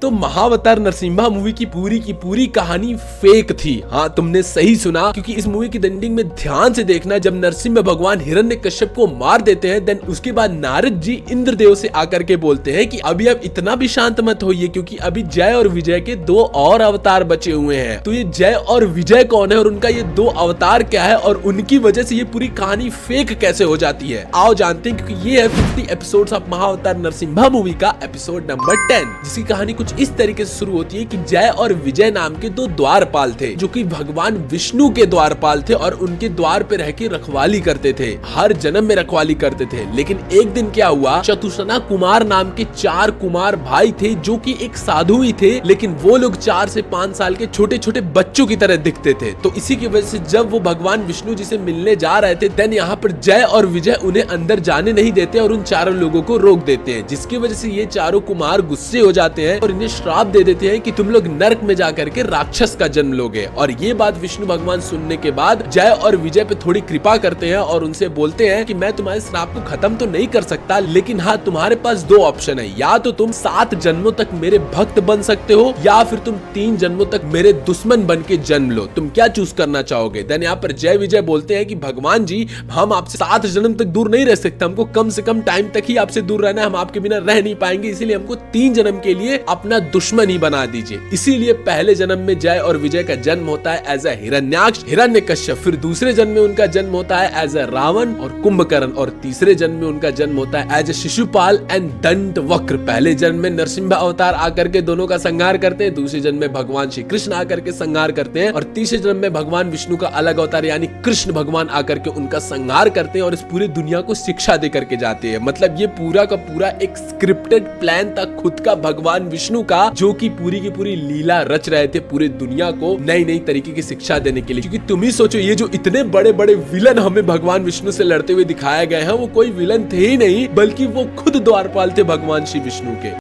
तो महाअवतार नरसिम्हा मूवी की पूरी कहानी फेक थी। हाँ, तुमने सही सुना, क्योंकि इस मूवी की एंडिंग में ध्यान से देखना, जब नरसिम्हा भगवान हिरण्यकश्यप को मार देते हैं, देन उसके बाद नारद जी इंद्रदेव से आकर के बोलते हैं कि अभी आप इतना भी शांत मत होइए, क्योंकि अभी जय और विजय के 2 और अवतार बचे हुए हैं। तो ये जय और विजय कौन है और उनका ये 2 अवतार क्या है और उनकी वजह से ये पूरी कहानी फेक कैसे हो जाती है, आओ जानते हैं। क्योंकि ये है 50 एपिसोड्स ऑफ महाअवतार नरसिम्हा मूवी का एपिसोड नंबर 10, जिसकी कहानी कुछ इस तरीके से शुरू होती है कि जय और विजय नाम के 2 द्वारपाल थे, जो कि भगवान विष्णु के द्वारपाल थे और उनके द्वार पे रह के रखवाली करते थे, हर जन्म में रखवाली करते थे। लेकिन एक दिन क्या हुआ, चतुसना कुमार नाम के 4 कुमार भाई थे, जो कि एक साधु ही थे, लेकिन वो लोग 4 से 5 साल के छोटे छोटे बच्चों की तरह दिखते थे। तो इसी की वजह से जब वो भगवान विष्णु जी से मिलने जा रहे थे, देन यहाँ पर जय और विजय उन्हें अंदर जाने नहीं देते और उन चारों लोगों को रोक देते हैं, जिसकी वजह से ये चारों कुमार गुस्से हो जाते हैं और इन्हें श्राप दे देते हैं कि तुम लोग नरक में जाकर के राक्षस का जन्म लोगे। और ये बात विष्णु भगवान सुनने के बाद जय और विजय पे थोड़ी कृपा करते हैं और उनसे बोलते हैं कि मैं तुम्हारे श्राप को खत्म तो नहीं कर सकता, लेकिन हाँ, तुम्हारे पास 2 ऑप्शन है, या तो तुम 7 जन्मों तक मेरे भक्त बन सकते हो, या फिर तुम 3 जन्मों तक मेरे दुश्मन बन के जन्म लो, तुम क्या चूज करना चाहोगे। देन यहाँ पर जय विजय बोलते हैं कि भगवान जी, हम आपसे 7 जन्म तक दूर नहीं रह सकते, हमको कम से कम टाइम तक ही आपसे दूर रहना है, हम आपके बिना रह नहीं पाएंगे, इसीलिए हमको 3 जन्म के लिए अपना दुश्मन ही बना दीजिए। इसीलिए पहले जन्म में जय और विजय का जन्म होता है एज अ हिरण्याक्ष, हिरण्यकश्यप, फिर दूसरे जन्म में उनका जन्म होता है एज अ रावण और कुंभकर्ण, और तीसरे जन्म में उनका जन्म होता है as a Shishupal and Dantavakra. पहले जन्म में नरसिम्हा अवतार आकर के दोनों का संहार करते हैं, दूसरे जन्म में भगवान श्री कृष्ण आकर के संहार करते हैं, और तीसरे जन्म में भगवान विष्णु का अलग अवतार यानी कृष्ण भगवान आकर के उनका संहार करते हैं और इस पूरी दुनिया को शिक्षा दे करके जाते हैं। मतलब ये पूरा का पूरा एक स्क्रिप्टेड प्लान था खुद का भगवान विष्णु का, जो कि पूरी की पूरी लीला रच रहे थे पूरी दुनिया को नई नई तरीके की शिक्षा देने के लिए। क्योंकि तुम ही सोचो, ये जो इतने बड़े बड़े विलन हमें भगवान विष्णु से लड़ते हुए दिखाए गए हैं, वो कोई विलन थे ही नहीं, बल्कि वो खुद द्वारपाल थे भगवान श्री विष्णु के।